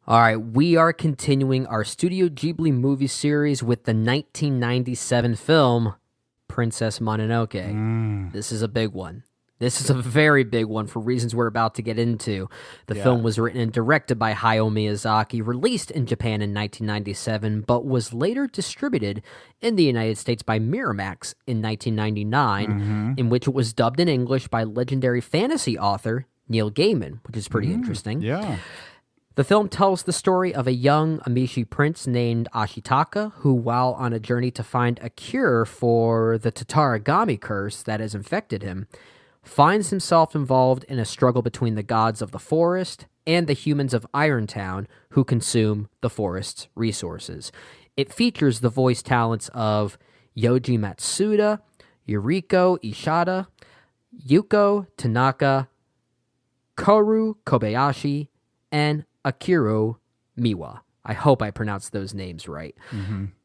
All right, we are continuing our Studio Ghibli movie series with the 1997 film Princess Mononoke. This is a big one. This is a very big one for reasons we're about to get into. The film was written and directed by Hayao Miyazaki, released in Japan in 1997, but was later distributed in the United States by Miramax in 1999, in which it was dubbed in English by legendary fantasy author Neil Gaiman, which is pretty interesting. Yeah. The film tells the story of a young Amishi prince named Ashitaka, who, while on a journey to find a cure for the Tatarigami curse that has infected him, finds himself involved in a struggle between the gods of the forest and the humans of Irontown who consume the forest's resources. It features the voice talents of Yoji Matsuda, Yuriko Ishida, Yuko Tanaka, Koru Kobayashi, and Akiro Miwa. I hope I pronounced those names right.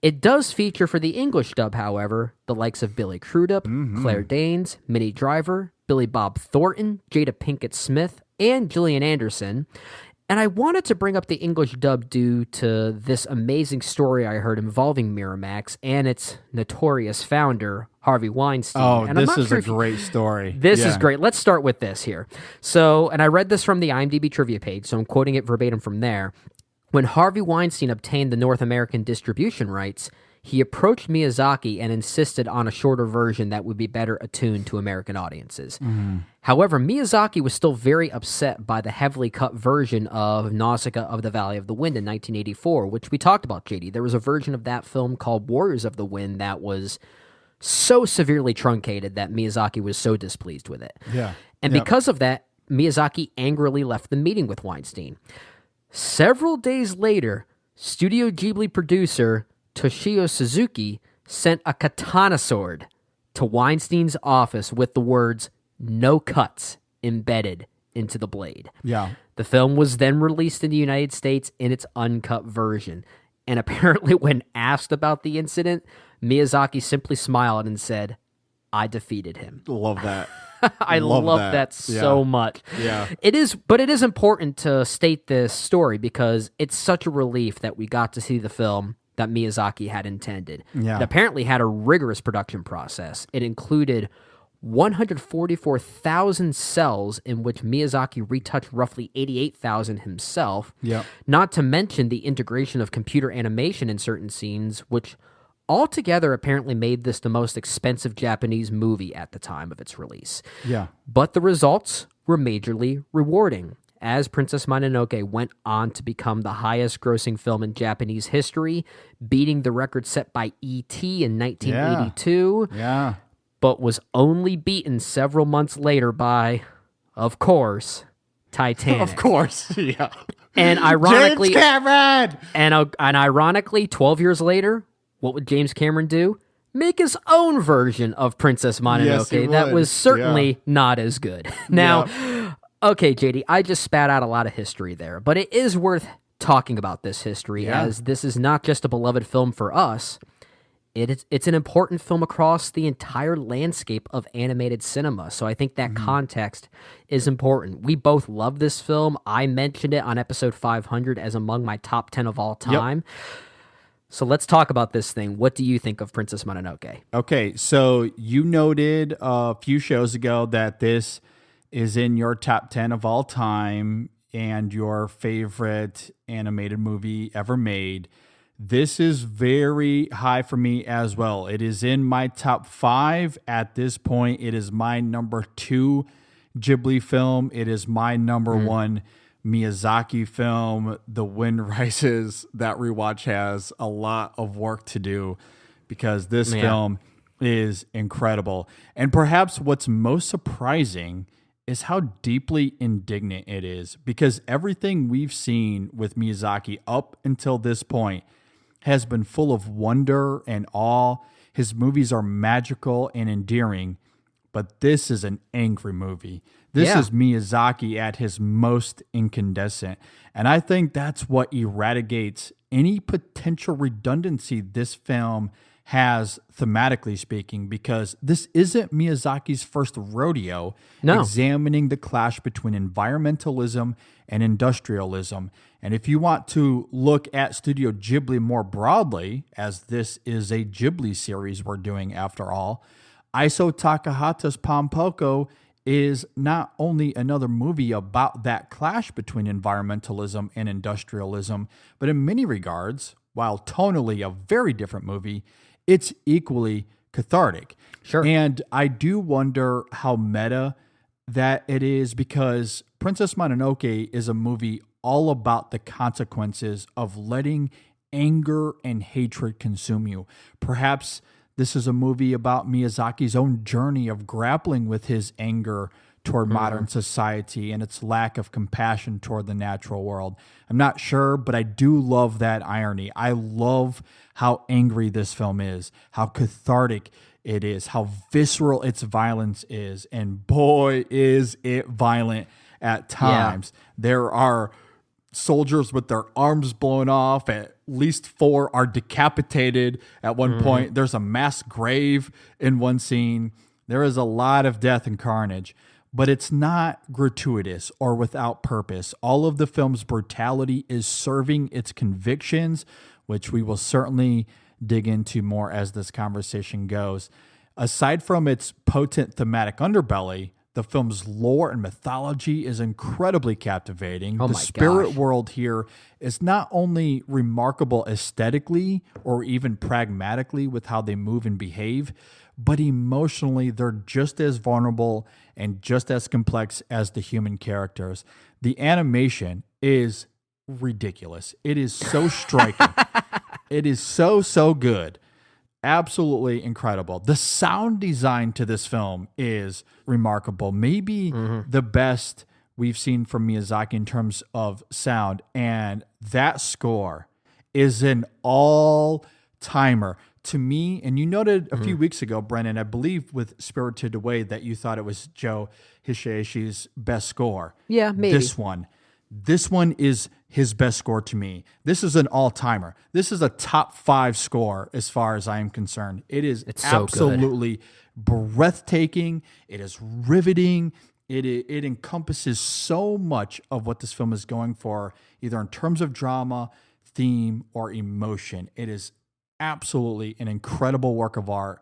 It does feature for the English dub, however, the likes of Billy Crudup, Claire Danes, Minnie Driver, Billy Bob Thornton, Jada Pinkett Smith, and Gillian Anderson. And I wanted to bring up the English dub due to this amazing story I heard involving Miramax and its notorious founder, Harvey Weinstein. Oh, and this is a great story. This is great. Let's start with this here. So, and I read this from the IMDb trivia page, so I'm quoting it verbatim from there. When Harvey Weinstein obtained the North American distribution rights, he approached Miyazaki and insisted on a shorter version that would be better attuned to American audiences. However, Miyazaki was still very upset by the heavily cut version of Nausicaa of the Valley of the Wind in 1984, which we talked about, JD. There was a version of that film called Warriors of the Wind that was so severely truncated that Miyazaki was so displeased with it. Yeah. And because of that, Miyazaki angrily left the meeting with Weinstein. Several days later, Studio Ghibli producer Toshio Suzuki sent a katana sword to Weinstein's office with the words, "No cuts," embedded into the blade. Yeah. The film was then released in the United States in its uncut version. And apparently when asked about the incident, Miyazaki simply smiled and said, "I defeated him." Love that. I love that so much. Yeah. It is important to state this story because it's such a relief that we got to see the film that Miyazaki had intended. Yeah. It apparently had a rigorous production process. It included 144,000 cells in which Miyazaki retouched roughly 88,000 himself. Yep. Not to mention the integration of computer animation in certain scenes, which altogether apparently made this the most expensive Japanese movie at the time of its release. Yeah. But the results were majorly rewarding, as Princess Mononoke went on to become the highest-grossing film in Japanese history, beating the record set by E.T. in 1982, Yeah. but was only beaten several months later by, of course, Titanic. Of course. Yeah. And ironically, James Cameron! and ironically, 12 years later, what would James Cameron do? Make his own version of Princess Mononoke Yes, he that would. was certainly not as good. Now, Yeah. okay, JD, I just spat out a lot of history there, but it is worth talking about this history Yeah. as this is not just a beloved film for us. It's an important film across the entire landscape of animated cinema, so I think that context is important. We both love this film. I mentioned it on episode 500 as among my top 10 of all time. So let's talk about this thing. What do you think of Princess Mononoke? Okay, so you noted a few shows ago that this is in your top 10 of all time and your favorite animated movie ever made. This is very high for me as well. It is in my top 5 at this point. It is my number 2 Ghibli film. It is my number 1 Miyazaki film. The Wind Rises, that rewatch has a lot of work to do because this film is incredible. And perhaps what's most surprising is how deeply indignant it is, because everything we've seen with Miyazaki up until this point has been full of wonder and awe. His movies are magical and endearing, but this is an angry movie. This is Miyazaki at his most incandescent. And I think that's what eradicates any potential redundancy this film has, thematically speaking, because this isn't Miyazaki's first rodeo examining the clash between environmentalism and industrialism. And if you want to look at Studio Ghibli more broadly, as this is a Ghibli series we're doing after all, Isao Takahata's Pompoko is not only another movie about that clash between environmentalism and industrialism, but in many regards, while tonally a very different movie, it's equally cathartic. Sure. And I do wonder how meta that it is, because Princess Mononoke is a movie all about the consequences of letting anger and hatred consume you. Perhaps this is a movie about Miyazaki's own journey of grappling with his anger toward modern society and its lack of compassion toward the natural world. I'm not sure, but I do love that irony. I love how angry this film is, how cathartic it is, how visceral its violence is. And boy, is it violent at times. Yeah. There are soldiers with their arms blown off. At least 4 are decapitated at one point. There's a mass grave in one scene. There is a lot of death and carnage, but it's not gratuitous or without purpose. All of the film's brutality is serving its convictions, which we will certainly dig into more as this conversation goes. Aside from its potent thematic underbelly, the film's lore and mythology is incredibly captivating. The spirit world here is not only remarkable aesthetically or even pragmatically with how they move and behave, but emotionally, they're just as vulnerable and just as complex as the human characters. The animation is ridiculous. It is so striking. It is so good. Absolutely incredible. The sound design to this film is remarkable. Maybe the best we've seen from Miyazaki in terms of sound. And that score is an all-timer. To me, and you noted a few weeks ago, Brennan, I believe with Spirited Away, that you thought it was Joe Hisaiishi's best score. Yeah, maybe. This one is his best score to me. This is an all-timer. This is a top 5 score as far as I am concerned. It's absolutely breathtaking. It is riveting. It encompasses so much of what this film is going for, either in terms of drama, theme, or emotion. It is absolutely an incredible work of art.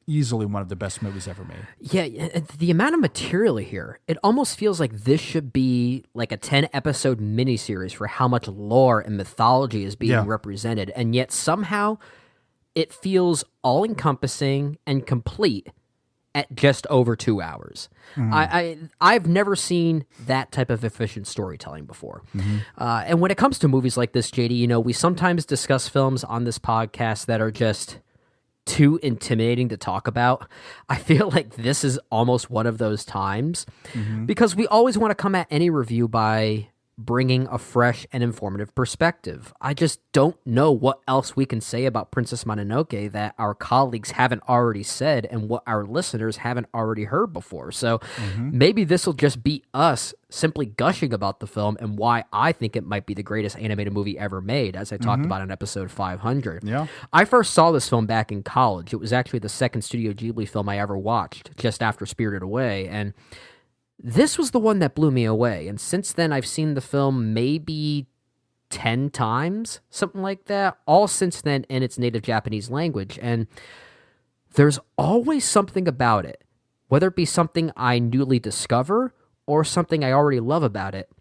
Easily one of the best movies ever made. Yeah, the amount of material here, it almost feels like this should be like a 10-episode miniseries for how much lore and mythology is being represented, and yet somehow it feels all-encompassing and complete at just over 2 hours. I've never seen that type of efficient storytelling before. And when it comes to movies like this, JD, we sometimes discuss films on this podcast that are just too intimidating to talk about. I feel like this is almost one of those times because we always want to come at any review by bringing a fresh and informative perspective. I just don't know what else we can say about Princess Mononoke that our colleagues haven't already said and what our listeners haven't already heard before. So maybe this will just be us simply gushing about the film and why I think it might be the greatest animated movie ever made, as I talked about in episode 500. Yeah. I first saw this film back in college. It was actually the second Studio Ghibli film I ever watched, just after Spirited Away, and this was the one that blew me away, and since then I've seen the film maybe 10 times, something like that, all since then in its native Japanese language, and there's always something about it, whether it be something I newly discover or something I already love about it.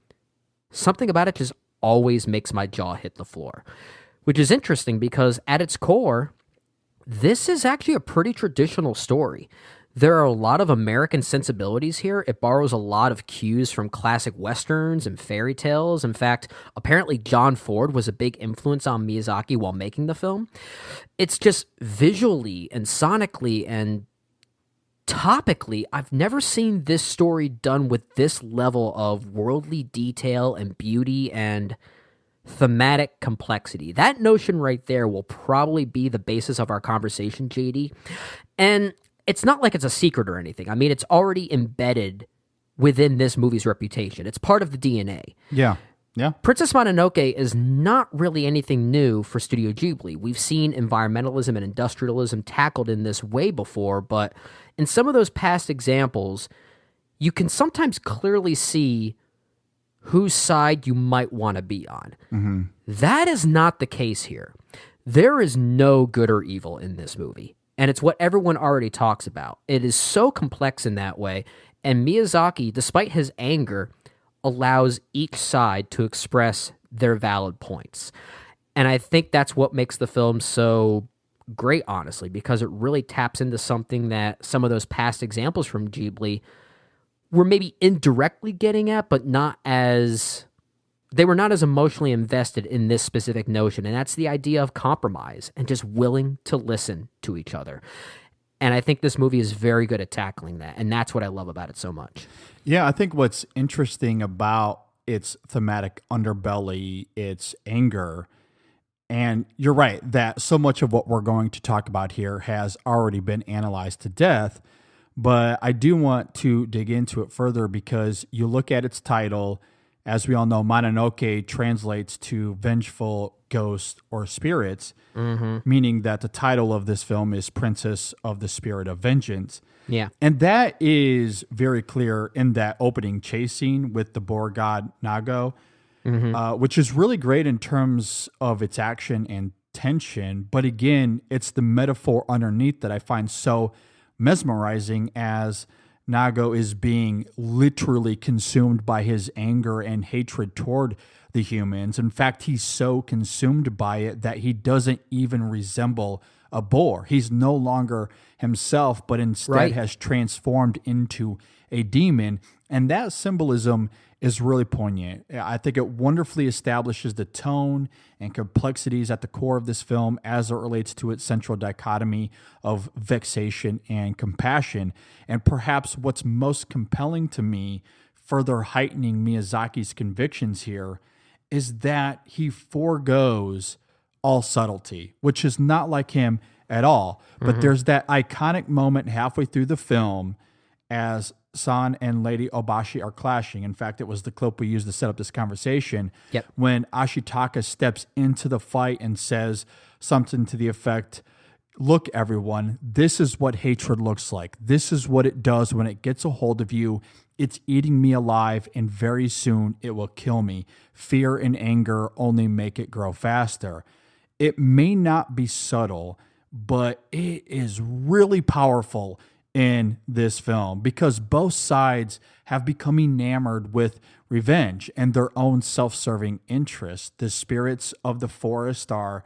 Something about it just always makes my jaw hit the floor, which is interesting because at its core, this is actually a pretty traditional story. There are a lot of American sensibilities here. It borrows a lot of cues from classic westerns and fairy tales. In fact, apparently John Ford was a big influence on Miyazaki while making the film. It's just visually and sonically and topically, I've never seen this story done with this level of worldly detail and beauty and thematic complexity. That notion right there will probably be the basis of our conversation, JD. And it's not like it's a secret or anything. I mean, it's already embedded within this movie's reputation. It's part of the DNA. Yeah. Yeah. Princess Mononoke is not really anything new for Studio Ghibli. We've seen environmentalism and industrialism tackled in this way before, but in some of those past examples, you can sometimes clearly see whose side you might want to be on. Mm-hmm. That is not the case here. There is no good or evil in this movie, and it's what everyone already talks about. It is so complex in that way, and Miyazaki, despite his anger, allows each side to express their valid points. And I think that's what makes the film so great, honestly, because it really taps into something that some of those past examples from Ghibli were maybe indirectly getting at, but they were not as emotionally invested in this specific notion. And that's the idea of compromise and just willing to listen to each other. And I think this movie is very good at tackling that. And that's what I love about it so much. Yeah, I think what's interesting about its thematic underbelly, its anger, and you're right that so much of what we're going to talk about here has already been analyzed to death, but I do want to dig into it further because you look at its title, as we all know, Mononoke translates to vengeful ghosts or spirits, meaning that the title of this film is Princess of the Spirit of Vengeance. Yeah. And that is very clear in that opening chase scene with the boar god Nago, which is really great in terms of its action and tension. But again, it's the metaphor underneath that I find so mesmerizing as Nago is being literally consumed by his anger and hatred toward the humans. In fact, he's so consumed by it that he doesn't even resemble a boar. He's no longer himself, but instead has transformed into a demon. And that symbolism is really poignant. I think it wonderfully establishes the tone and complexities at the core of this film as it relates to its central dichotomy of vexation and compassion. And perhaps what's most compelling to me, further heightening Miyazaki's convictions here, is that he forgoes all subtlety, which is not like him at all. But there's that iconic moment halfway through the film as San and Lady Obashi are clashing. In fact, it was the clip we used to set up this conversation. Yep. When Ashitaka steps into the fight and says something to the effect, "Look, everyone, this is what hatred looks like. This is what it does when it gets a hold of you. It's eating me alive, and very soon it will kill me. Fear and anger only make it grow faster." It may not be subtle, but it is really powerful in this film because both sides have become enamored with revenge and their own self-serving interests. The spirits of the forest are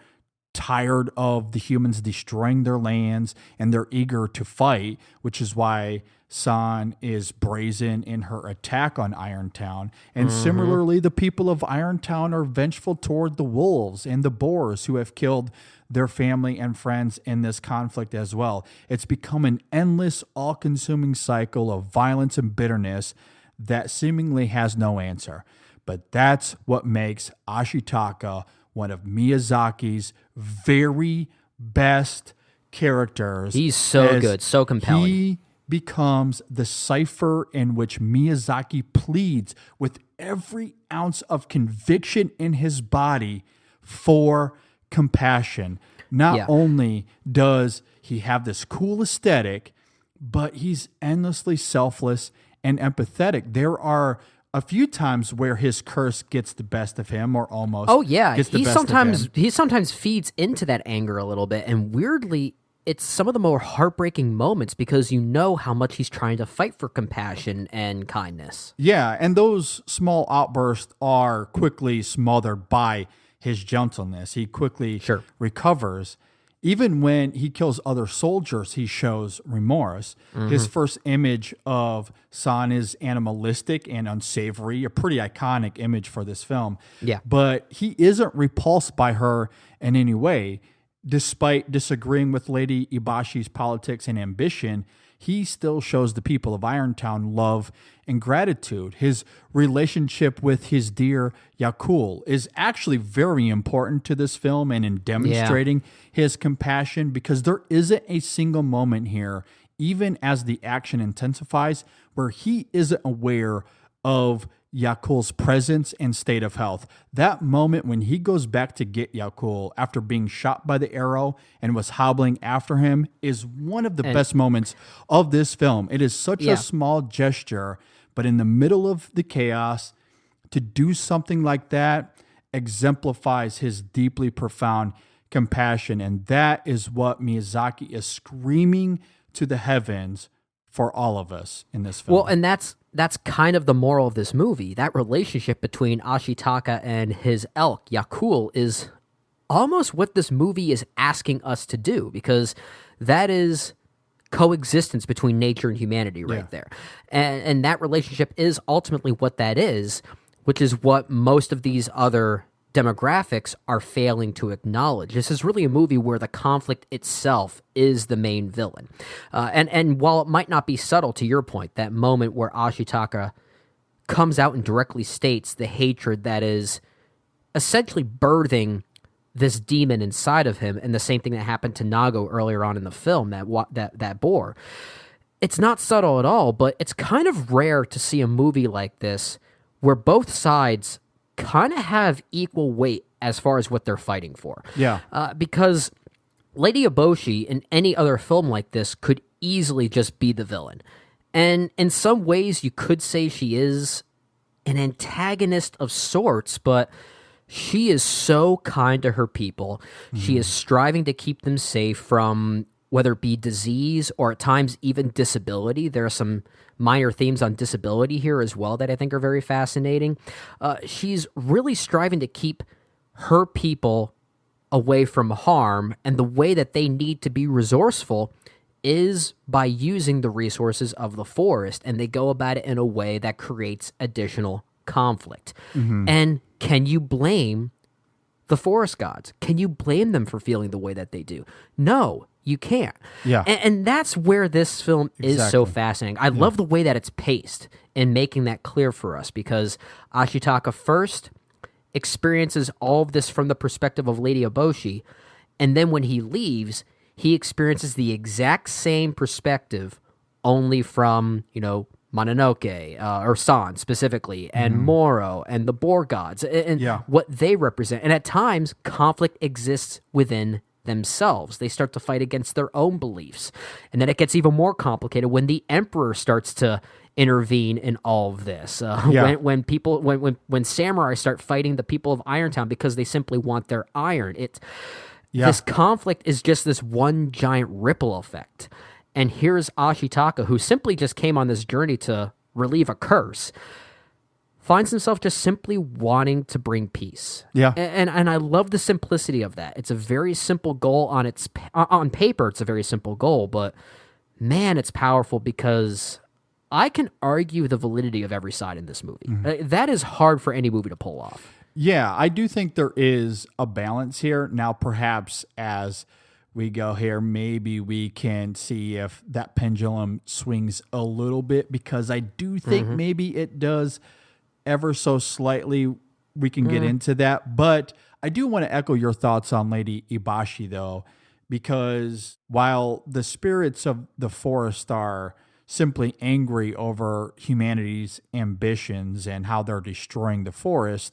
tired of the humans destroying their lands and they're eager to fight, which is why San is brazen in her attack on Irontown. And similarly, the people of Irontown are vengeful toward the wolves and the boars who have killed their family and friends in this conflict as well. It's become an endless, all-consuming cycle of violence and bitterness that seemingly has no answer. But that's what makes Ashitaka one of Miyazaki's very best characters. He's so good, so compelling. He becomes the cipher in which Miyazaki pleads with every ounce of conviction in his body for compassion. Not only does he have this cool aesthetic, but he's endlessly selfless and empathetic. There are a few times where his curse gets the best of him, or almost. Oh yeah, gets the he best of him. sometimes feeds into that anger a little bit, and weirdly, it's some of the more heartbreaking moments because you know how much he's trying to fight for compassion and kindness. Yeah, and those small outbursts are quickly smothered by his gentleness. He quickly recovers. Even when he kills other soldiers, he shows remorse. His first image of San is animalistic and unsavory, a pretty iconic image for this film. Yeah. But he isn't repulsed by her in any way. Despite disagreeing with Lady Ibashi's politics and ambition, he still shows the people of Irontown love and gratitude. His relationship with his dear Yakul is actually very important to this film and in demonstrating his compassion, because there isn't a single moment here, even as the action intensifies, where he isn't aware of Yakul's presence and state of health. That moment when he goes back to get Yakul after being shot by the arrow and was hobbling after him is one of the best moments of this film. It is such a small gesture, but in the middle of the chaos, to do something like that exemplifies his deeply profound compassion. And that is what Miyazaki is screaming to the heavens for all of us in this film. Well, and that's kind of the moral of this movie. That relationship between Ashitaka and his elk, Yakul, is almost what this movie is asking us to do, because that is coexistence between nature and humanity right there. And that relationship is ultimately what that is, which is what most of these other demographics are failing to acknowledge. This is really a movie where the conflict itself is the main villain. And while it might not be subtle, to your point, that moment where Ashitaka comes out and directly states the hatred that is essentially birthing this demon inside of him, and the same thing that happened to Nago earlier on in the film, that boar. It's not subtle at all, but it's kind of rare to see a movie like this where both sides kind of have equal weight as far as what they're fighting for. Yeah. Because Lady Eboshi in any other film like this could easily just be the villain. And in some ways you could say she is an antagonist of sorts, but she is so kind to her people. She is striving to keep them safe from whether it be disease or at times even disability. There are some minor themes on disability here as well that I think are very fascinating. She's really striving to keep her people away from harm, and the way that they need to be resourceful is by using the resources of the forest, and they go about it in a way that creates additional conflict. And can you blame the forest gods? Can you blame them for feeling the way that they do? No, you can't. Yeah. And that's where this film is so fascinating. I love the way that it's paced in making that clear for us, because Ashitaka first experiences all of this from the perspective of Lady Eboshi, and then when he leaves, he experiences the exact same perspective, only from, Mononoke, or San specifically, and Moro, and the boar gods, and what they represent. And at times, conflict exists within themselves. They start to fight against their own beliefs. And then it gets even more complicated when the emperor starts to intervene in all of this. When samurai start fighting the people of Irontown because they simply want their iron. This conflict is just this one giant ripple effect. And here's Ashitaka, who simply just came on this journey to relieve a curse, finds himself just simply wanting to bring peace. Yeah. And I love the simplicity of that. It's a very simple goal on paper. It's a very simple goal, but man, it's powerful, because I can argue the validity of every side in this movie. That is hard for any movie to pull off. Yeah, I do think there is a balance here. Now, perhaps as we go here, maybe we can see if that pendulum swings a little bit, because I do think maybe it does ever so slightly. We can get into that. But I do want to echo your thoughts on Lady Ibashi, though, because while the spirits of the forest are simply angry over humanity's ambitions and how they're destroying the forest,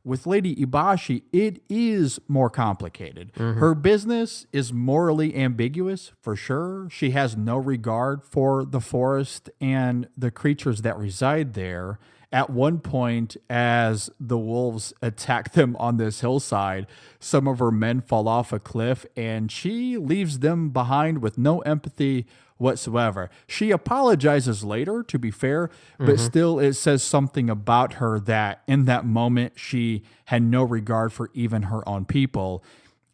with Lady Ibashi, it is more complicated. Her business is morally ambiguous, for sure. She has no regard for the forest and the creatures that reside there. At one point, as the wolves attack them on this hillside, some of her men fall off a cliff, and she leaves them behind with no empathy whatsoever. She apologizes later, to be fair, but still it says something about her that in that moment she had no regard for even her own people.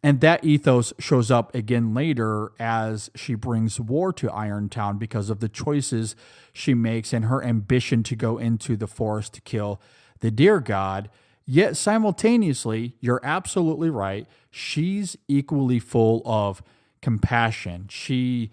And that ethos shows up again later as she brings war to Irontown because of the choices she makes and her ambition to go into the forest to kill the deer god. Yet simultaneously, you're absolutely right, she's equally full of compassion. She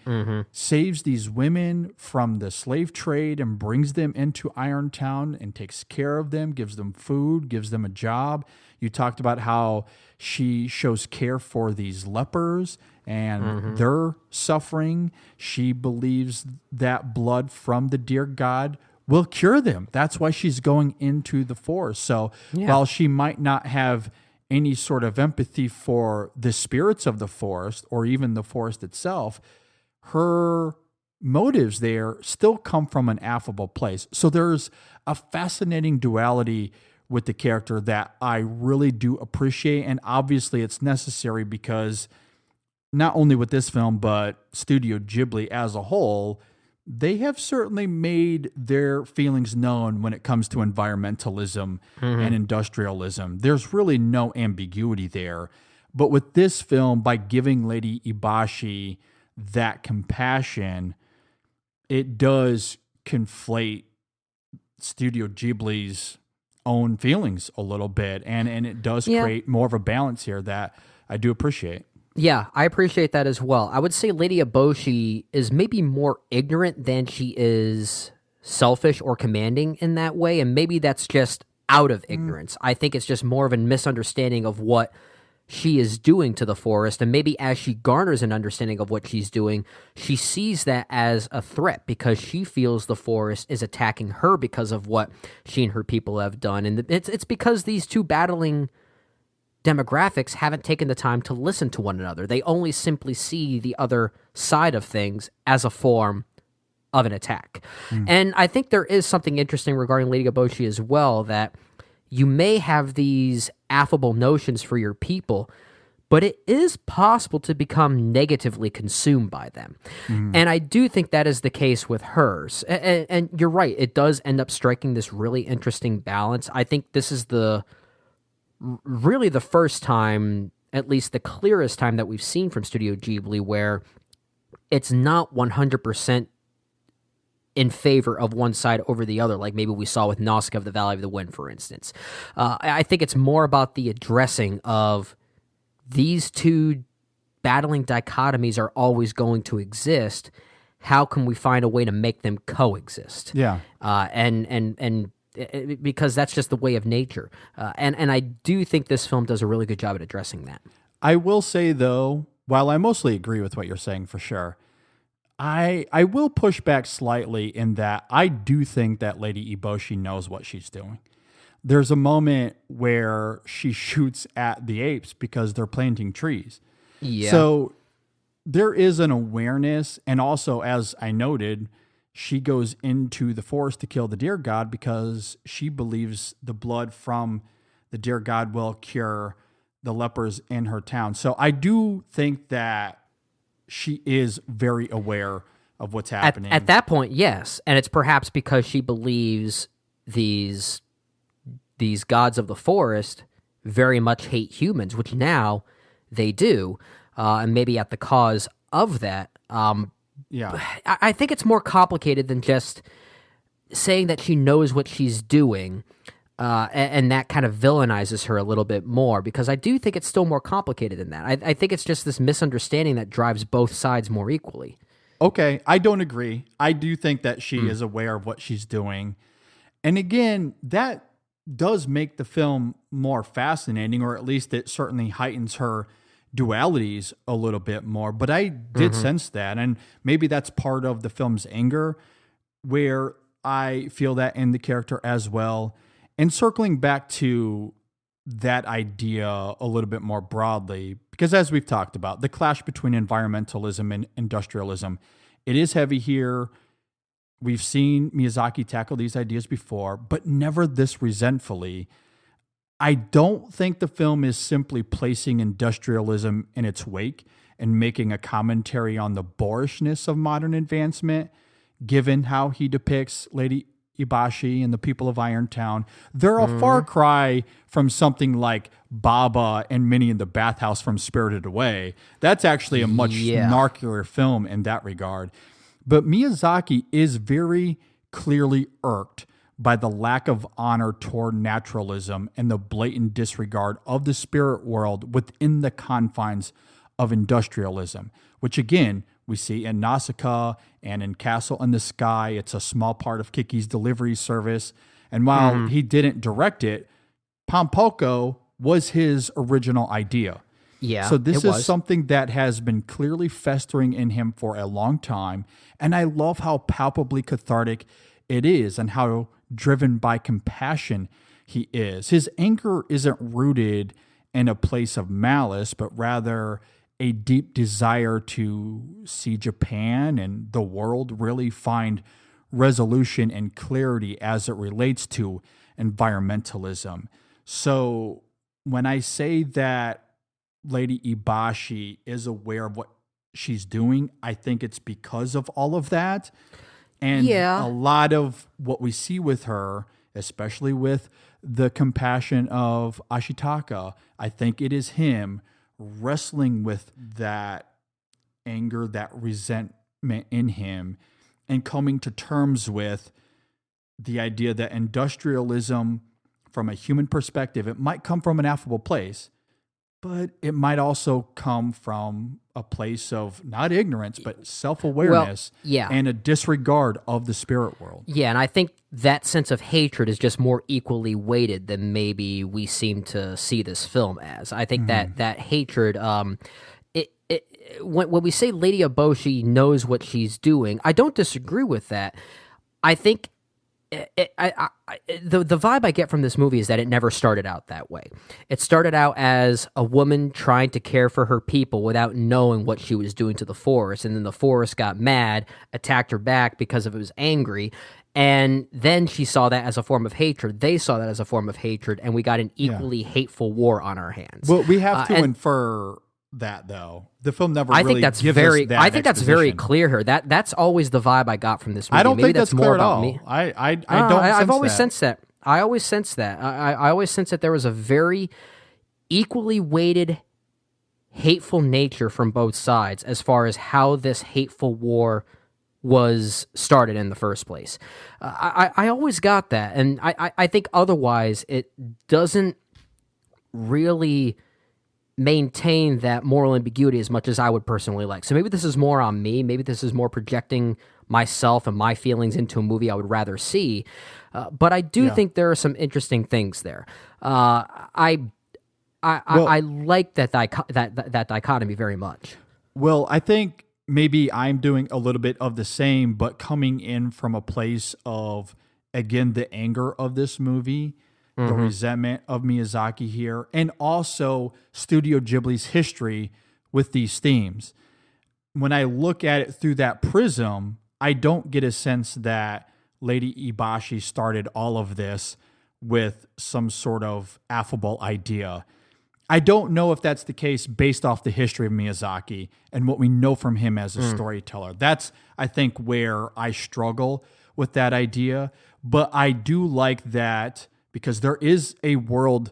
saves these women from the slave trade and brings them into Irontown and takes care of them, gives them food, gives them a job. You talked about how she shows care for these lepers and their suffering. She believes that blood from the deer god will cure them. That's why she's going into the forest. So while she might not have any sort of empathy for the spirits of the forest or even the forest itself, her motives there still come from an affable place. So there's a fascinating duality with the character that I really do appreciate. And obviously it's necessary because not only with this film, but Studio Ghibli as a whole, they have certainly made their feelings known when it comes to environmentalism and industrialism. There's really no ambiguity there. But with this film, by giving Lady Ibashi that compassion, it does conflate Studio Ghibli's own feelings a little bit. And it does create more of a balance here that I do appreciate. Yeah, I appreciate that as well. I would say Lady Eboshi is maybe more ignorant than she is selfish or commanding in that way, and maybe that's just out of ignorance. I think it's just more of a misunderstanding of what she is doing to the forest, and maybe as she garners an understanding of what she's doing, she sees that as a threat because she feels the forest is attacking her because of what she and her people have done. And it's because these two battling demographics haven't taken the time to listen to one another. They only simply see the other side of things as a form of an attack. And I think there is something interesting regarding Lady Eboshi as well, that you may have these affable notions for your people, but it is possible to become negatively consumed by them. And I do think that is the case with hers. And you're right, it does end up striking this really interesting balance. I think this is really the first time, at least the clearest time that we've seen from Studio Ghibli, where it's not 100% in favor of one side over the other, like maybe we saw with Nausicaa of the Valley of the Wind, for instance. I think it's more about the addressing of these two battling dichotomies are always going to exist. How can we find a way to make them coexist? Yeah. Because that's just the way of nature. And I do think this film does a really good job at addressing that. I will say, though, while I mostly agree with what you're saying for sure, I will push back slightly in that I do think that Lady Eboshi knows what she's doing. There's a moment where she shoots at the apes because they're planting trees. Yeah. So there is an awareness, and also, as I noted, she goes into the forest to kill the deer god because she believes the blood from the deer god will cure the lepers in her town. So I do think that she is very aware of what's happening. At that point, yes. And it's perhaps because she believes these gods of the forest very much hate humans, which now they do. And maybe at the cause of that. Yeah. I think it's more complicated than just saying that she knows what she's doing, and that kind of villainizes her a little bit more, because I do think it's still more complicated than that. I think it's just this misunderstanding that drives both sides more equally. Okay, I don't agree. I do think that she is aware of what she's doing. And again, that does make the film more fascinating, or at least it certainly heightens her dualities a little bit more. But I did sense that, and maybe that's part of the film's anger, where I feel that in the character as well. And circling back to that idea a little bit more broadly, because as we've talked about, the clash between environmentalism and industrialism, it is heavy here. We've seen Miyazaki tackle these ideas before, but never this resentfully. I don't think the film is simply placing industrialism in its wake and making a commentary on the boorishness of modern advancement, given how he depicts Lady Ibashi and the people of Irontown. They're a far cry from something like Baba and Minnie in the Bathhouse from Spirited Away. That's actually a much snarkier film in that regard. But Miyazaki is very clearly irked by the lack of honor toward naturalism and the blatant disregard of the spirit world within the confines of industrialism, which again, we see in Nausicaa and in Castle in the Sky. It's a small part of Kiki's delivery service. And while he didn't direct it, Pompoko was his original idea. Yeah, so this is something that has been clearly festering in him for a long time. And I love how palpably cathartic it is and how driven by compassion he is. His anger isn't rooted in a place of malice, but rather a deep desire to see Japan and the world really find resolution and clarity as it relates to environmentalism. So when I say that Lady Ibashi is aware of what she's doing, I think it's because of all of that. And a lot of what we see with her, especially with the compassion of Ashitaka, I think it is him wrestling with that anger, that resentment in him, and coming to terms with the idea that industrialism, from a human perspective, it might come from an affable place, but it might also come from a place of not ignorance, but self-awareness and a disregard of the spirit world. Yeah, and I think that sense of hatred is just more equally weighted than maybe we seem to see this film as. I think that hatred, when we say Lady Eboshi knows what she's doing, I don't disagree with that. I think the vibe I get from this movie is that it never started out that way. It started out as a woman trying to care for her people without knowing what she was doing to the forest, and then the forest got mad, attacked her back because it was angry, and then she saw that as a form of hatred. They saw that as a form of hatred, and we got an equally hateful war on our hands. Well, we have to infer that, though. The film never I really think that's gives very us that I think that's very exposition. clear here. That's always the vibe I got from this movie. I don't Maybe think that's more clear at about all. me. I don't. I've always sense sensed that. I always sensed that. I always sensed that there was a very equally weighted, hateful nature from both sides as far as how this hateful war was started in the first place. I always got that, and I think otherwise it doesn't really maintain that moral ambiguity as much as I would personally like. So maybe this is more on me. Maybe this is more projecting myself and my feelings into a movie I would rather see. But I do think there are some interesting things there. I like that dichotomy very much. Well, I think maybe I'm doing a little bit of the same, but coming in from a place of, again, the anger of this movie, the resentment of Miyazaki here, and also Studio Ghibli's history with these themes. When I look at it through that prism, I don't get a sense that Lady Ibashi started all of this with some sort of affable idea. I don't know if that's the case based off the history of Miyazaki and what we know from him as a storyteller. That's, I think, where I struggle with that idea. But I do like that because there is a world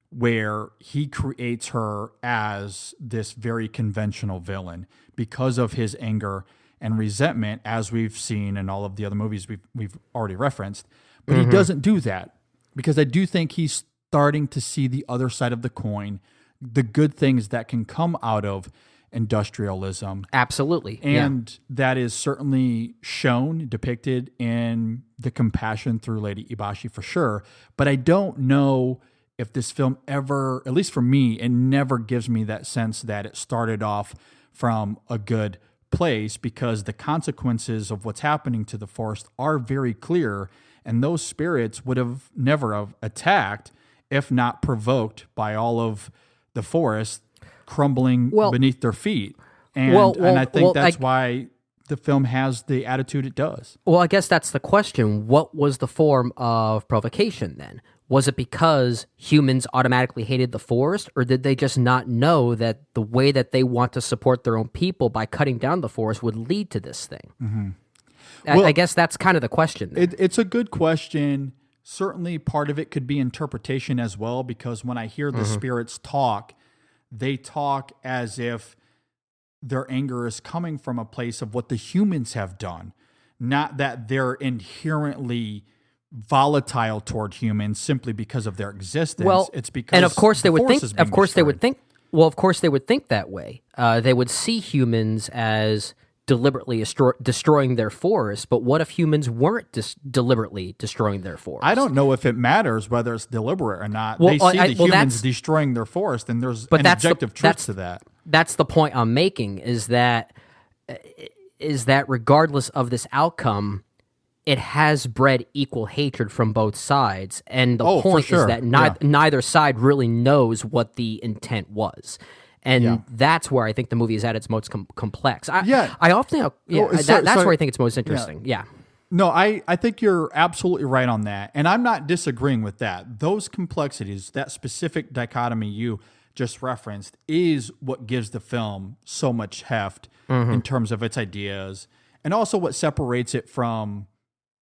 where he creates her as this very conventional villain because of his anger and resentment, as we've seen in all of the other movies we've already referenced. But he doesn't do that because I do think he's starting to see the other side of the coin, the good things that can come out of industrialism. Absolutely. And that is certainly shown, depicted in the compassion through Lady Ibashi for sure. But I don't know if this film ever, at least for me, it never gives me that sense that it started off from a good place, because the consequences of what's happening to the forest are very clear, and those spirits would have never have attacked if not provoked by all of the forest crumbling beneath their feet. And I think that's why the film has the attitude it does. Well, I guess that's the question. What was the form of provocation then? Was it because humans automatically hated the forest, or did they just not know that the way that they want to support their own people by cutting down the forest would lead to this thing? Well, I guess that's kind of the question. It's a good question. Certainly part of it could be interpretation as well, because when I hear the spirits talk, they talk as if their anger is coming from a place of what the humans have done, not that they're inherently volatile toward humans simply because of their existence. Well, it's because and of course they would think. Of course they would think. Well, of course they would think that way. They would see humans as deliberately destroying their forest. But what if humans weren't deliberately destroying their forest? I don't know if it matters whether it's deliberate or not. They see the humans destroying their forest, and there's an objective truth to that. That's the point I'm making. Is that regardless of this outcome, it has bred equal hatred from both sides, and the Oh, for point is sure. that Yeah. neither side really knows what the intent was. And Yeah. that's where I think the movie is at its most complex. Yeah. I often, that's sorry. where I think it's most interesting. Yeah. No, I think you're absolutely right on that. And I'm not disagreeing with that. Those complexities, that specific dichotomy you just referenced, is what gives the film so much heft in terms of its ideas, and also what separates it from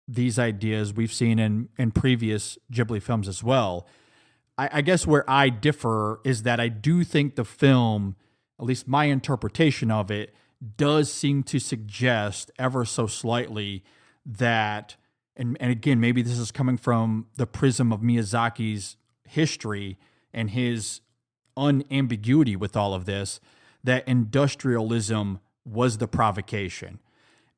these ideas we've seen in previous Ghibli films as well. I guess where I differ is that I do think the film, at least my interpretation of it, does seem to suggest ever so slightly that, and again, maybe this is coming from the prism of Miyazaki's history and his unambiguity with all of this, that industrialism was the provocation,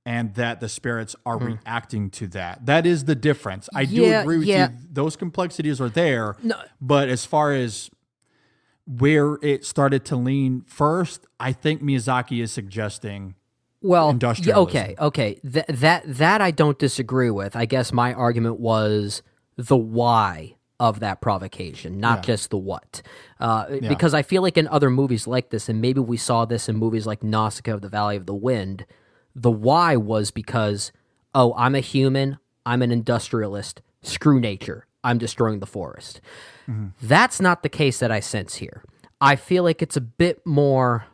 and that the spirits are reacting to that. That is the difference. I do agree with you. Those complexities are there. No. But as far as where it started to lean first, I think Miyazaki is suggesting industrialism. Okay. That I don't disagree with. I guess my argument was the why of that provocation, not just the what. Because I feel like in other movies like this, and maybe we saw this in movies like Nausicaa of the Valley of the Wind, the why was because, oh, I'm a human, I'm an industrialist, screw nature, I'm destroying the forest. That's not the case that I sense here. I feel like it's a bit more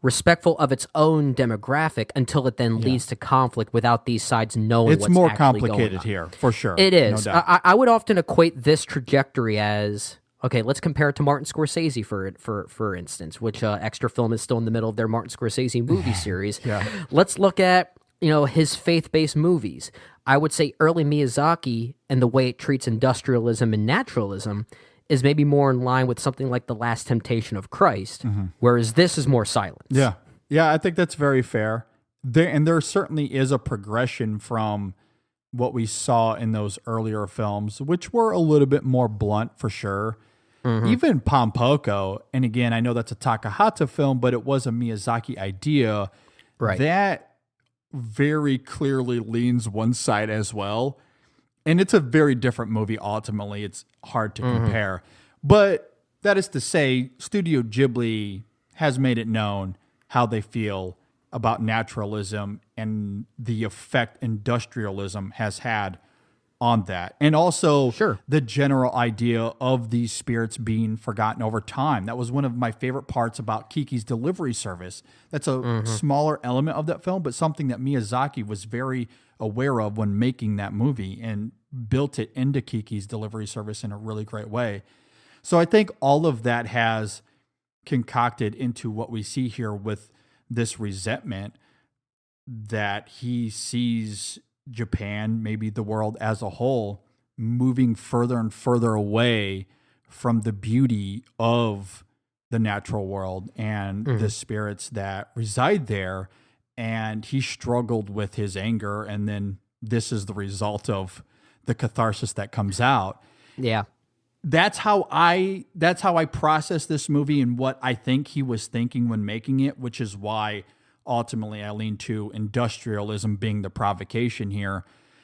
respectful of its own demographic until it then leads to conflict without these sides knowing It's what's more actually going complicated on. here, for sure. It is. No doubt. I would often equate this trajectory as, okay, let's compare it to Martin Scorsese, for instance, which Extra Film is still in the middle of their Martin Scorsese movie series. Let's look at, his faith-based movies. I would say early Miyazaki and the way it treats industrialism and naturalism is maybe more in line with something like The Last Temptation of Christ, whereas this is more silence. Yeah, I think that's very fair. There certainly is a progression from what we saw in those earlier films, which were a little bit more blunt for sure. Even Pompoko, and again, I know that's a Takahata film, but it was a Miyazaki idea. Right. That very clearly leans one side as well. And it's a very different movie, ultimately. It's hard to compare. But that is to say, Studio Ghibli has made it known how they feel about naturalism and the effect industrialism has had on that. And also the general idea of these spirits being forgotten over time. That was one of my favorite parts about Kiki's Delivery Service. That's a smaller element of that film, but something that Miyazaki was very aware of when making that movie and built it into Kiki's Delivery Service in a really great way. So I think all of that has concocted into what we see here with this resentment that he sees Japan, maybe the world as a whole, moving further and further away from the beauty of the natural world and the spirits that reside there. And he struggled with his anger, and then this is the result of the catharsis that comes out. Yeah. That's how I process this movie and what I think he was thinking when making it, which is why ultimately I lean to industrialism being the provocation here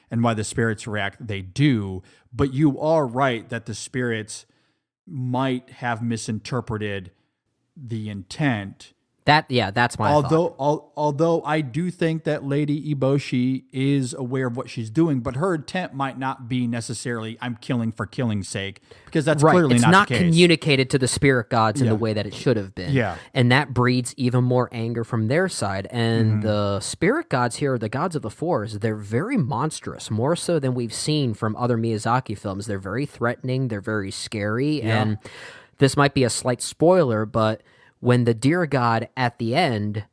and why the spirits react they do. But you are right that the spirits might have misinterpreted the intent. That's my thought. Although I do think that Lady Eboshi is aware of what she's doing, but her intent might not be necessarily I'm killing for killing's sake, because that's clearly it's not the case. Communicated to the spirit gods in the way that it should have been. Yeah. And that breeds even more anger from their side. And the spirit gods here, the gods of the forest, they're very monstrous, more so than we've seen from other Miyazaki films. They're very threatening, they're very scary, and this might be a slight spoiler, but when the deer god at the end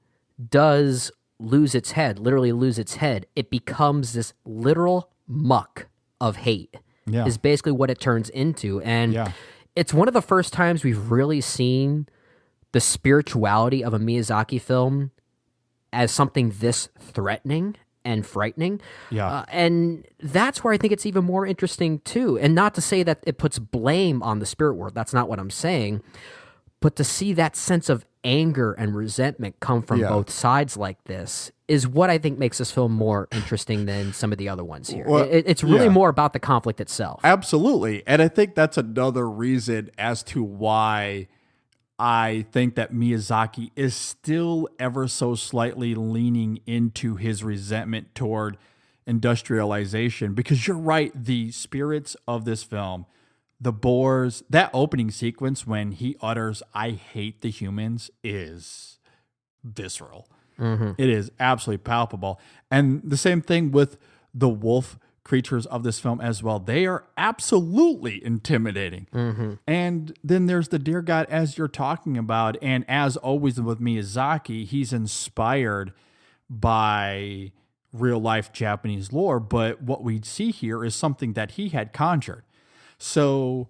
does literally lose its head, it becomes this literal muck of hate, is basically what it turns into. And it's one of the first times we've really seen the spirituality of a Miyazaki film as something this threatening and frightening. And that's where I think it's even more interesting too. And not to say that it puts blame on the spirit world. That's not what I'm saying. But to see that sense of anger and resentment come from both sides like this is what I think makes this film more interesting than some of the other ones here. Well, It's really more about the conflict itself. Absolutely. And I think that's another reason as to why I think that Miyazaki is still ever so slightly leaning into his resentment toward industrialization, because you're right, the spirits of this film, the boars, that opening sequence when he utters, "I hate the humans," is visceral. It is absolutely palpable. And the same thing with the wolf creatures of this film as well. They are absolutely intimidating. And then there's the deer god, as you're talking about. And as always with Miyazaki, he's inspired by real life Japanese lore. But what we see here is something that he had conjured. So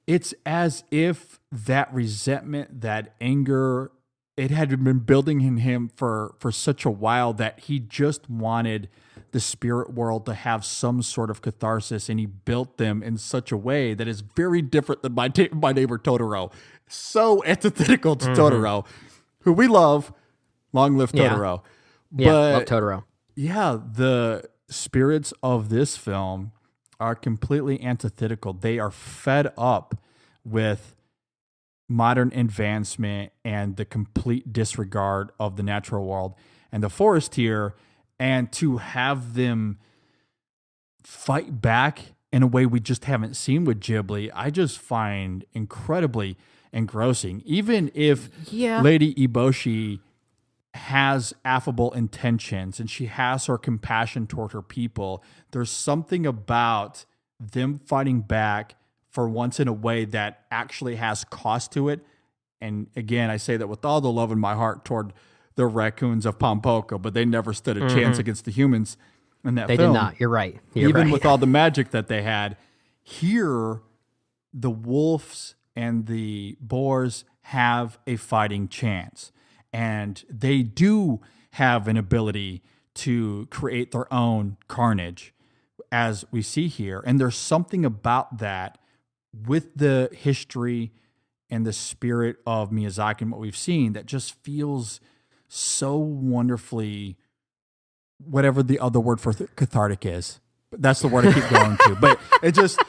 it's as if that resentment, that anger, it had been building in him for such a while that he just wanted the spirit world to have some sort of catharsis, and he built them in such a way that is very different than my neighbor Totoro. So antithetical to Totoro, who we love. Long live Totoro. Yeah, love Totoro. Yeah, the spirits of this film are completely antithetical. They are fed up with modern advancement and the complete disregard of the natural world and the forest here, and to have them fight back in a way we just haven't seen with Ghibli, I just find incredibly engrossing. Even if Lady Eboshi has affable intentions and she has her compassion toward her people, there's something about them fighting back for once in a way that actually has cost to it. And again, I say that with all the love in my heart toward the raccoons of Pompoko, but they never stood a chance against the humans in that film. They did not. You're right. Even with all the magic that they had. Here, the wolves and the boars have a fighting chance. And they do have an ability to create their own carnage, as we see here. And there's something about that with the history and the spirit of Miyazaki and what we've seen that just feels so wonderfully, whatever the other word for cathartic is. That's the word I keep going to. But it just,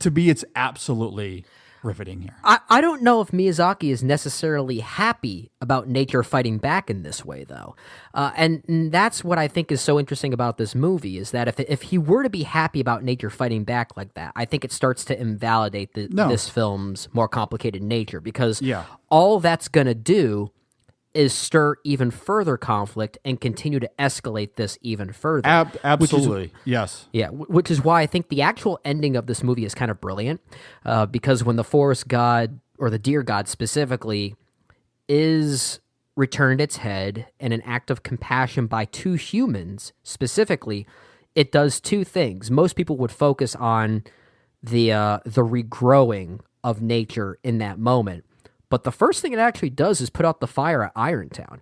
to me, it's absolutely riveting here. I don't know if Miyazaki is necessarily happy about nature fighting back in this way, though. And that's what I think is so interesting about this movie, is that if he were to be happy about nature fighting back like that, I think it starts to invalidate this film's more complicated nature, because all that's going to do is stir even further conflict and continue to escalate this even further. Absolutely, yes. Yeah, which is why I think the actual ending of this movie is kind of brilliant, because when the forest god, or the deer god specifically, is returned its head in an act of compassion by two humans specifically, it does two things. Most people would focus on the regrowing of nature in that moment. But the first thing it actually does is put out the fire at Irontown.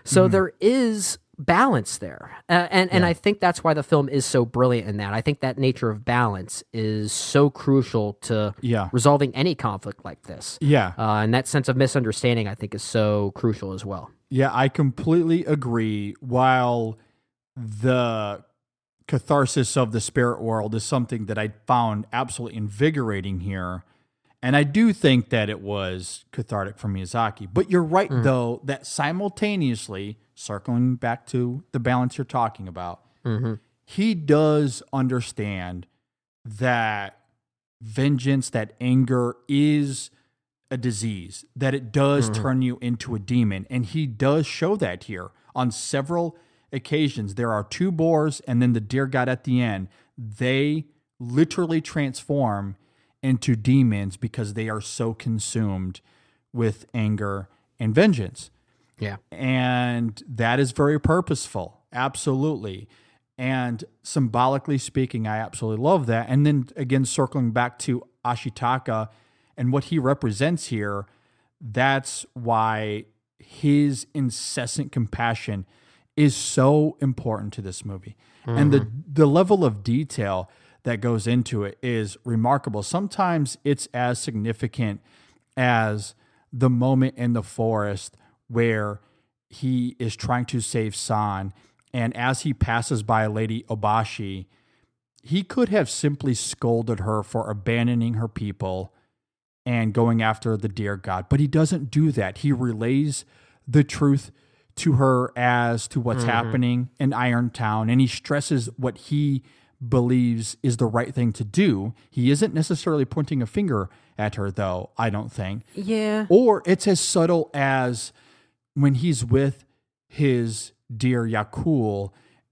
So there is balance there. And I think that's why the film is so brilliant in that. I think that nature of balance is so crucial to resolving any conflict like this. Yeah. And that sense of misunderstanding, I think, is so crucial as well. Yeah, I completely agree. While the catharsis of the spirit world is something that I found absolutely invigorating here, and I do think that it was cathartic for Miyazaki. But you're right, though, that simultaneously, circling back to the balance you're talking about, he does understand that vengeance, that anger is a disease, that it does turn you into a demon. And he does show that here on several occasions. There are two boars and then the deer god at the end. They literally transform into demons because they are so consumed with anger and vengeance. Yeah. And that is very purposeful. Absolutely. And symbolically speaking, I absolutely love that. And then again, circling back to Ashitaka and what he represents here, that's why his incessant compassion is so important to this movie. And the level of detail that goes into it is remarkable. Sometimes it's as significant as the moment in the forest where he is trying to save San, and as he passes by Lady Obashi, he could have simply scolded her for abandoning her people and going after the deer god, but he doesn't do that. He relays the truth to her as to what's happening in Irontown, and he stresses what he believes is the right thing to do. He isn't necessarily pointing a finger at her, though, I don't think. Yeah. Or it's as subtle as when he's with his dear Yakul,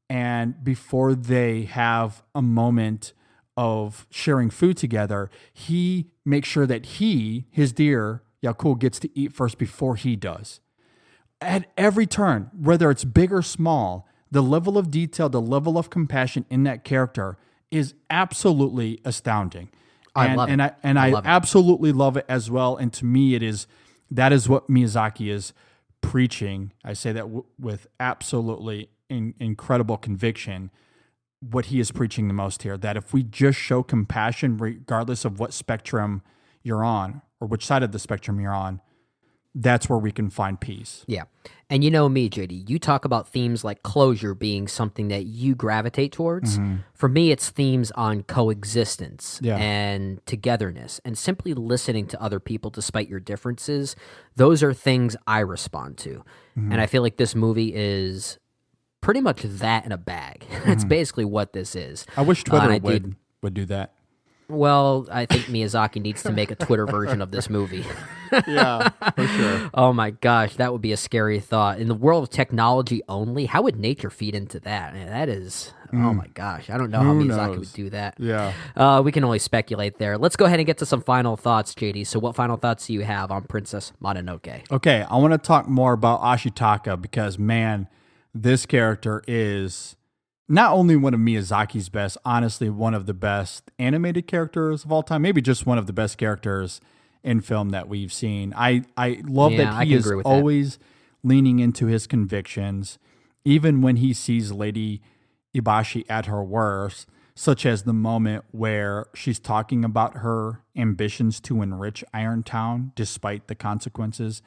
and before they have a moment of sharing food together, he makes sure that his dear Yakul, gets to eat first before he does. At every turn, whether it's big or small, the level of detail, the level of compassion in that character is absolutely astounding. I love it. I absolutely love it as well. And to me, that is what Miyazaki is preaching. I say that with absolutely incredible conviction. What he is preaching the most here, that if we just show compassion, regardless of what spectrum you're on or which side of the spectrum you're on, that's where we can find peace. Yeah. And you know me, JD, you talk about themes like closure being something that you gravitate towards. For me, it's themes on coexistence and togetherness and simply listening to other people despite your differences. Those are things I respond to. And I feel like this movie is pretty much that in a bag. That's basically what this is. I wish Twitter would do that. Well, I think Miyazaki needs to make a Twitter version of this movie. Yeah, for sure. Oh my gosh, that would be a scary thought. In the world of technology only, how would nature feed into that? Man, that is, oh my gosh, I don't know how Miyazaki would do that. Yeah. We can only speculate there. Let's go ahead and get to some final thoughts, JD. So what final thoughts do you have on Princess Mononoke? Okay, I want to talk more about Ashitaka because, man, this character is not only one of Miyazaki's best, honestly, one of the best animated characters of all time, maybe just one of the best characters in film that we've seen. I love that he is always leaning into his convictions, even when he sees Lady Ibashi at her worst, such as the moment where she's talking about her ambitions to enrich Irontown despite the consequences.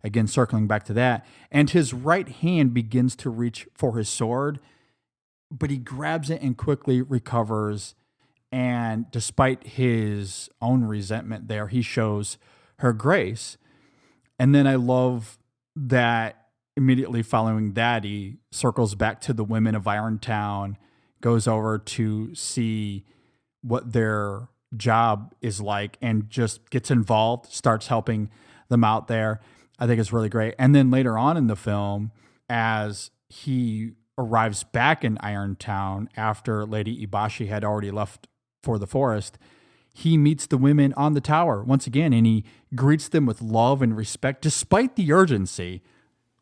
Again, circling back to that. And his right hand begins to reach for his sword, but he grabs it and quickly recovers. And despite his own resentment there, he shows her grace. And then I love that immediately following that, he circles back to the women of Irontown, goes over to see what their job is like, and just gets involved, starts helping them out there. I think it's really great. And then later on in the film, as he arrives back in Irontown after Lady Ibashi had already left for the forest, he meets the women on the tower once again, and he greets them with love and respect despite the urgency.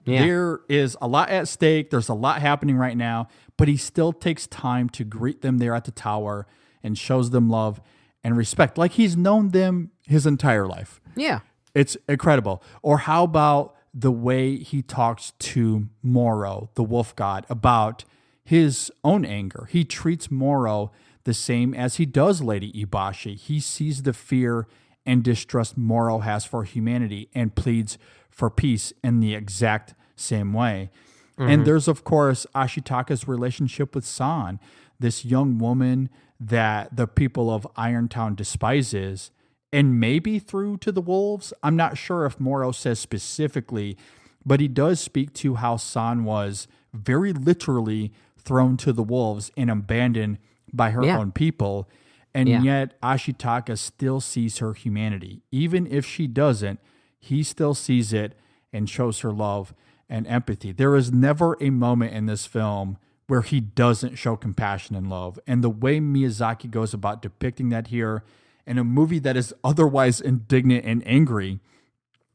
Yeah. There is a lot at stake. There's a lot happening right now, but he still takes time to greet them there at the tower and shows them love and respect like he's known them his entire life. Yeah. It's incredible. Or how about the way he talks to Moro, the wolf god, about his own anger? He treats Moro the same as he does Lady Ibashi. He sees the fear and distrust Moro has for humanity and pleads for peace in the exact same way. And there's, of course, Ashitaka's relationship with San, this young woman that the people of Irontown despises and maybe threw to the wolves. I'm not sure if Moro says specifically, but he does speak to how San was very literally thrown to the wolves and abandoned by her own people. And yet Ashitaka still sees her humanity. Even if she doesn't, he still sees it and shows her love and empathy. There is never a moment in this film where he doesn't show compassion and love. And the way Miyazaki goes about depicting that here in a movie that is otherwise indignant and angry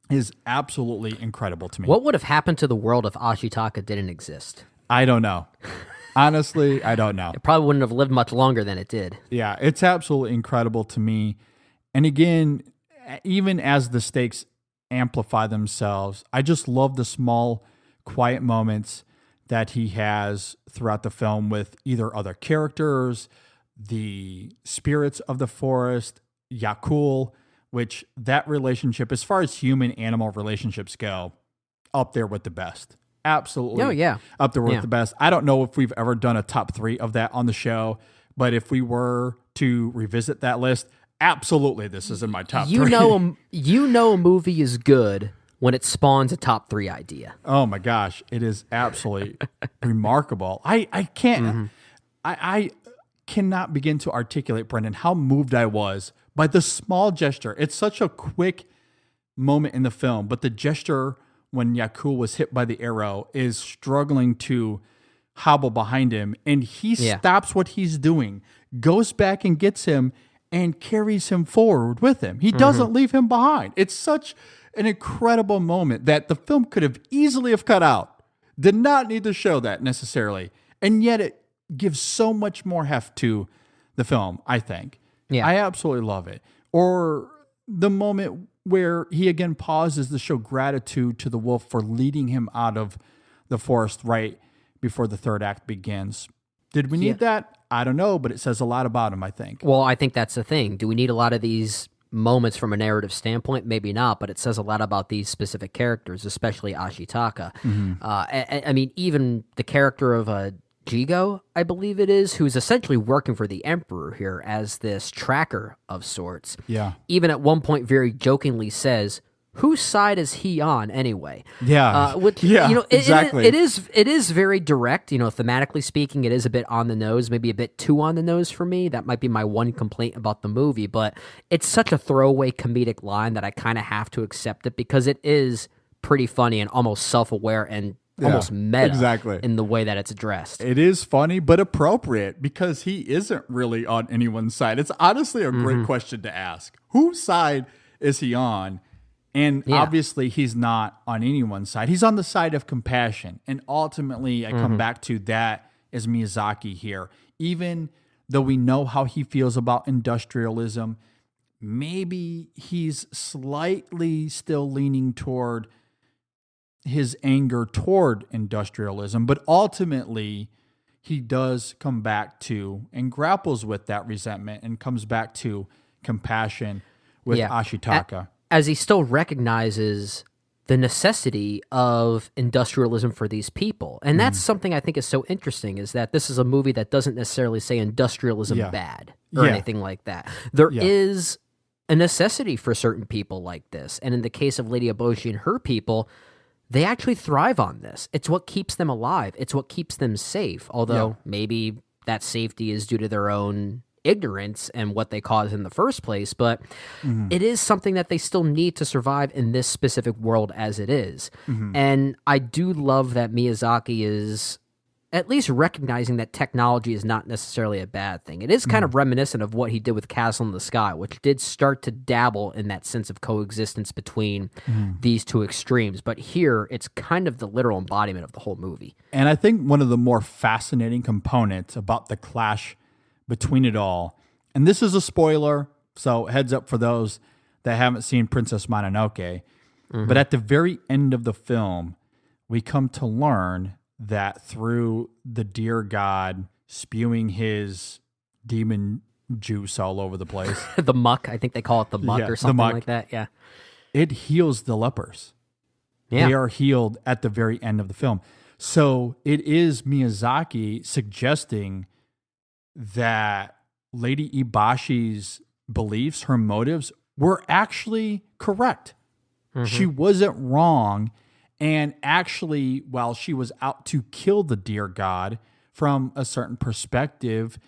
is absolutely incredible to me. What would have happened to the world if Ashitaka didn't exist? I don't know. Honestly, I don't know. It probably wouldn't have lived much longer than it did. Yeah, it's absolutely incredible to me. And again, even as the stakes amplify themselves, I just love the small, quiet moments that he has throughout the film with either other characters, the spirits of the forest, Yakul, which that relationship, as far as human-animal relationships go, up there with the best. Absolutely. Oh, yeah. Up there with the best. I don't know if we've ever done a top 3 of that on the show, but if we were to revisit that list, absolutely this is in my top 3. You know a movie is good when it spawns a top 3 idea. Oh my gosh, it is absolutely remarkable. I can't I cannot begin to articulate, Brendan, how moved I was by the small gesture. It's such a quick moment in the film, but the gesture when Yakul was hit by the arrow is struggling to hobble behind him, and he stops what he's doing, goes back and gets him, and carries him forward with him. He doesn't leave him behind. It's such an incredible moment that the film could have easily have cut out. Did not need to show that necessarily, and yet it gives so much more heft to the film, I think. Yeah. I absolutely love it. Or the moment where he again pauses to show gratitude to the wolf for leading him out of the forest right before the third act begins. Did we need that? I don't know, but it says a lot about him, I think. Well, I think that's the thing. Do we need a lot of these moments from a narrative standpoint? Maybe not, but it says a lot about these specific characters, especially Ashitaka. I mean, even the character of Jigo, I believe it is, who's essentially working for the Emperor here as this tracker of sorts. Yeah. Even at one point very jokingly says, whose side is he on anyway? Yeah. Exactly. It is very direct, thematically speaking, it is a bit on the nose, maybe a bit too on the nose for me. That might be my one complaint about the movie, but it's such a throwaway comedic line that I kind of have to accept it because it is pretty funny and almost self-aware and almost meta in the way that it's addressed. It is funny, but appropriate because he isn't really on anyone's side. It's honestly a great question to ask. Whose side is he on? And obviously he's not on anyone's side. He's on the side of compassion. And ultimately, I come back to that as Miyazaki here. Even though we know how he feels about industrialism, maybe he's slightly still leaning toward his anger toward industrialism, but ultimately he does come back to and grapples with that resentment and comes back to compassion with Ashitaka. As he still recognizes the necessity of industrialism for these people. And that's something I think is so interesting, is that this is a movie that doesn't necessarily say industrialism bad or anything like that. There is a necessity for certain people like this. And in the case of Lady Eboshi and her people, they actually thrive on this. It's what keeps them alive. It's what keeps them safe. Although maybe that safety is due to their own ignorance and what they cause in the first place. But it is something that they still need to survive in this specific world as it is. And I do love that Miyazaki is at least recognizing that technology is not necessarily a bad thing. It is kind of reminiscent of what he did with Castle in the Sky, which did start to dabble in that sense of coexistence between these two extremes. But here, it's kind of the literal embodiment of the whole movie. And I think one of the more fascinating components about the clash between it all, and this is a spoiler, so heads up for those that haven't seen Princess Mononoke, but at the very end of the film, we come to learn that through the deer god spewing his demon juice all over the place. The muck, I think they call it the muck or something like that. Yeah. It heals the lepers. Yeah. They are healed at the very end of the film. So it is Miyazaki suggesting that Lady Ibashi's beliefs, her motives, were actually correct. She wasn't wrong. And actually, while she was out to kill the deer god, from a certain perspective,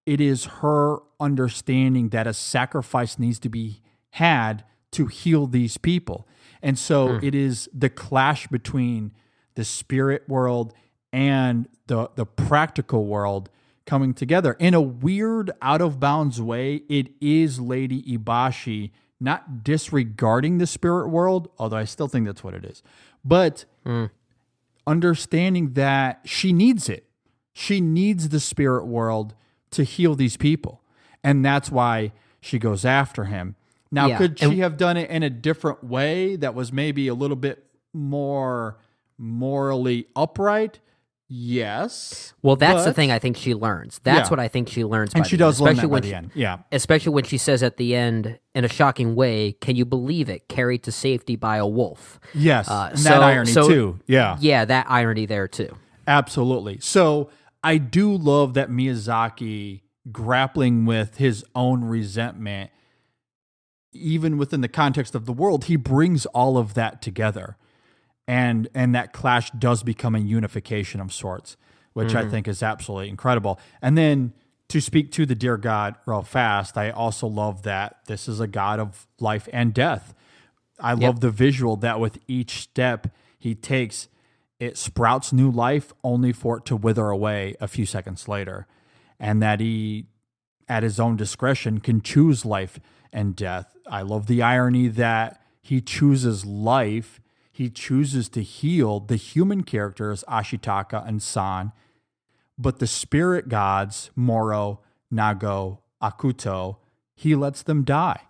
it is her understanding that a sacrifice needs to be had to heal these people. And so it is the clash between the spirit world and the practical world coming together. In a weird, out-of-bounds way, it is Lady Ibashi not disregarding the spirit world, although I still think that's what it is, but understanding that she needs it. She needs the spirit world to heal these people. And that's why she goes after him. Now, could she have done it in a different way that was maybe a little bit more morally upright? Yes. Well, that's the but- thing I think she learns. That's Yeah. what I think she learns by And she the end, does learn especially that by when the she- end. Yeah. Especially when she says at the end, in a shocking way, "Can you believe it? Carried to safety by a wolf." Yes. And that irony too. Yeah. Yeah, that irony there too. Absolutely. So I do love that Miyazaki grappling with his own resentment, even within the context of the world, he brings all of that together. And that clash does become a unification of sorts, which I think is absolutely incredible. And then to speak to the dear God real fast, I also love that this is a God of life and death. I love the visual that with each step he takes, it sprouts new life only for it to wither away a few seconds later. And that he, at his own discretion, can choose life and death. I love the irony that he chooses life. He chooses to heal the human characters, Ashitaka and San, but the spirit gods, Moro, Nago, Akuto, he lets them die.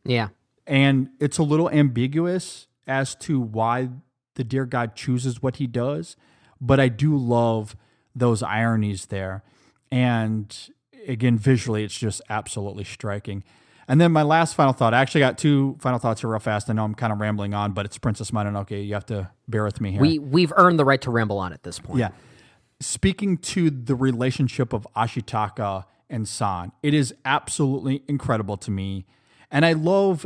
Yeah. And it's a little ambiguous as to why the dear God chooses what he does, but I do love those ironies there. And again, visually, it's just absolutely striking. And then my last final thought, I actually got two final thoughts here real fast. I know I'm kind of rambling on, but it's Princess Mononoke. You have to bear with me here. We've earned the right to ramble on at this point. Yeah. Speaking to the relationship of Ashitaka and San, it is absolutely incredible to me. And I love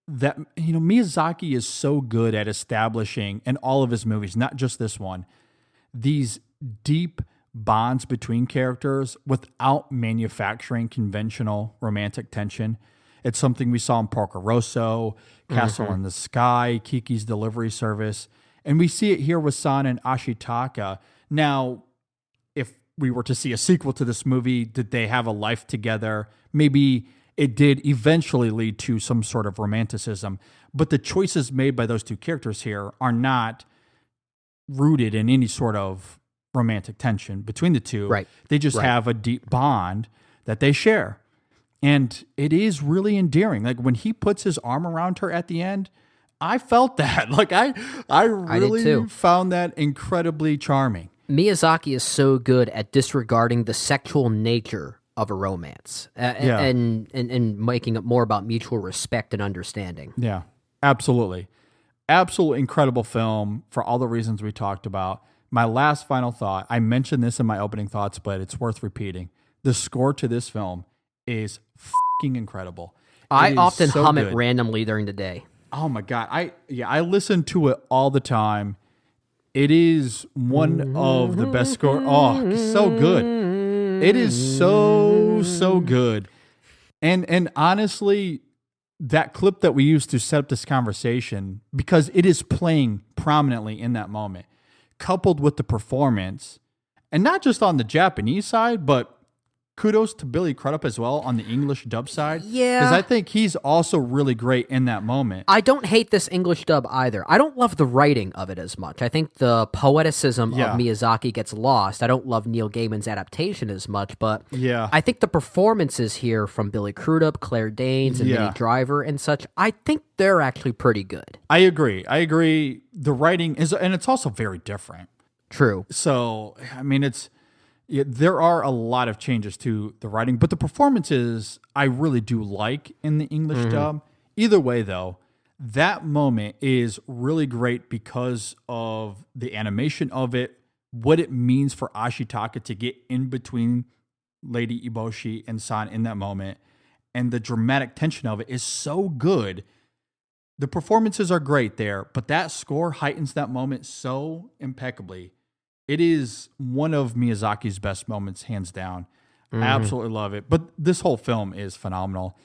that, Miyazaki is so good at establishing in all of his movies, not just this one, these deep bonds between characters without manufacturing conventional romantic tension. It's something we saw in Porco Rosso, Castle in the Sky, Kiki's Delivery Service, and we see it here with San and Ashitaka. Now, if we were to see a sequel to this movie, did they have a life together? Maybe it did eventually lead to some sort of romanticism, but the choices made by those two characters here are not rooted in any sort of romantic tension between the two. Right. They just have a deep bond that they share. And it is really endearing. Like when he puts his arm around her at the end, I felt that. Like I really too. found that incredibly charming. Miyazaki is so good at disregarding the sexual nature of a romance and making it more about mutual respect and understanding. Yeah, absolutely. Absolutely incredible film for all the reasons we talked about. My last final thought, I mentioned this in my opening thoughts, but it's worth repeating. The score to this film is fucking incredible. I It is often so hum good. it randomly during the day. Oh my God. I listen to it all the time. It is one of the best score. Oh, so good. It is so good. And honestly, that clip that we used to set up this conversation, because it is playing prominently in that moment, coupled with the performance, and not just on the Japanese side, but kudos to Billy Crudup as well on the English dub side. Yeah. Because I think he's also really great in that moment. I don't hate this English dub either. I don't love the writing of it as much. I think the poeticism Yeah. of Miyazaki gets lost. I don't love Neil Gaiman's adaptation as much, but Yeah. I think the performances here from Billy Crudup, Claire Danes, and Yeah. Minnie Driver and such, I think they're actually pretty good. I agree. The writing is, and it's also very different. True. So, I mean, there are a lot of changes to the writing, but the performances I really do like in the English dub. Either way, though, that moment is really great because of the animation of it, what it means for Ashitaka to get in between Lady Eboshi and San in that moment, and the dramatic tension of it is so good. The performances are great there, but that score heightens that moment so impeccably. It is one of Miyazaki's best moments, hands down. I absolutely love it. But this whole film is phenomenal.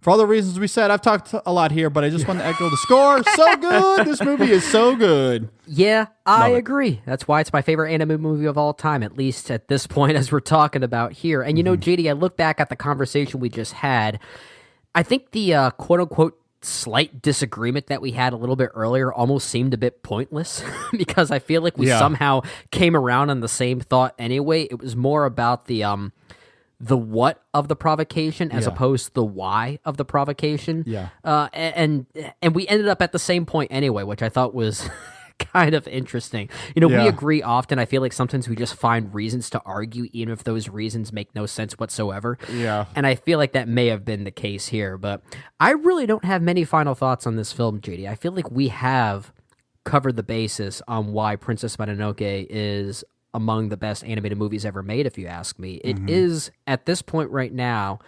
For all the reasons we said, I've talked a lot here, but I just want to echo the score. So good. This movie is so good. Yeah, I Love it. agree. That's why it's my favorite anime movie of all time, at least at this point as we're talking about here. And JD, I look back at the conversation we just had. I think the quote-unquote slight disagreement that we had a little bit earlier almost seemed a bit pointless because I feel like we somehow came around on the same thought anyway. It was more about the what of the provocation as opposed to the why of the provocation. Yeah. And we ended up at the same point anyway, which I thought was kind of interesting. You know, we Yeah. agree often. I feel like sometimes we just find reasons to argue, even if those reasons make no sense whatsoever. Yeah. And I feel like that may have been the case here. But I really don't have many final thoughts on this film, JD. I feel like we have covered the basis on why Princess Mononoke is among the best animated movies ever made, if you ask me. It is, at this point right now,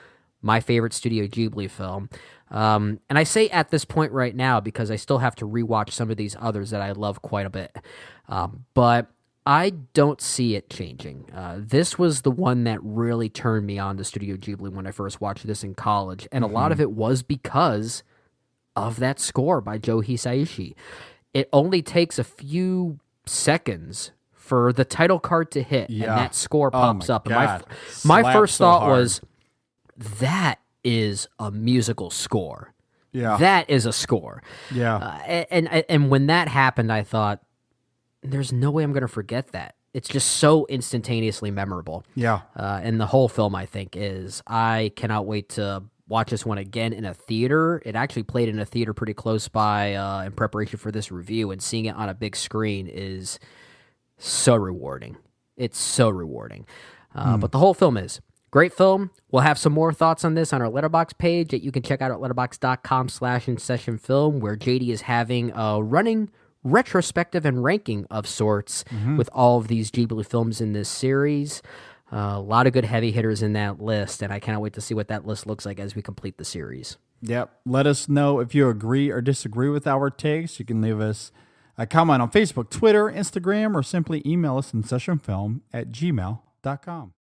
my favorite Studio Ghibli film. And I say at this point right now because I still have to rewatch some of these others that I love quite a bit. But I don't see it changing. This was the one that really turned me on to Studio Ghibli when I first watched this in college. And a lot of it was because of that score by Joe Hisaishi. It only takes a few seconds for the title card to hit, and that score pops up. And my first thought was, that is a musical score. Yeah. That is a score. Yeah. And when that happened, I thought, there's no way I'm going to forget that. It's just so instantaneously memorable. Yeah. And the whole film, I think, is, I cannot wait to watch this one again in a theater. It actually played in a theater pretty close by in preparation for this review, and seeing it on a big screen is so rewarding. It's so rewarding. But the whole film is great film. We'll have some more thoughts on this on our Letterboxd page that you can check out at letterboxd.com/InSessionFilm, where JD is having a running retrospective and ranking of sorts with all of these Ghibli films in this series. A lot of good heavy hitters in that list, and I cannot wait to see what that list looks like as we complete the series. Yep. Let us know if you agree or disagree with our takes. You can leave us a comment on Facebook, Twitter, Instagram, or simply email us InSessionFilm@gmail.com.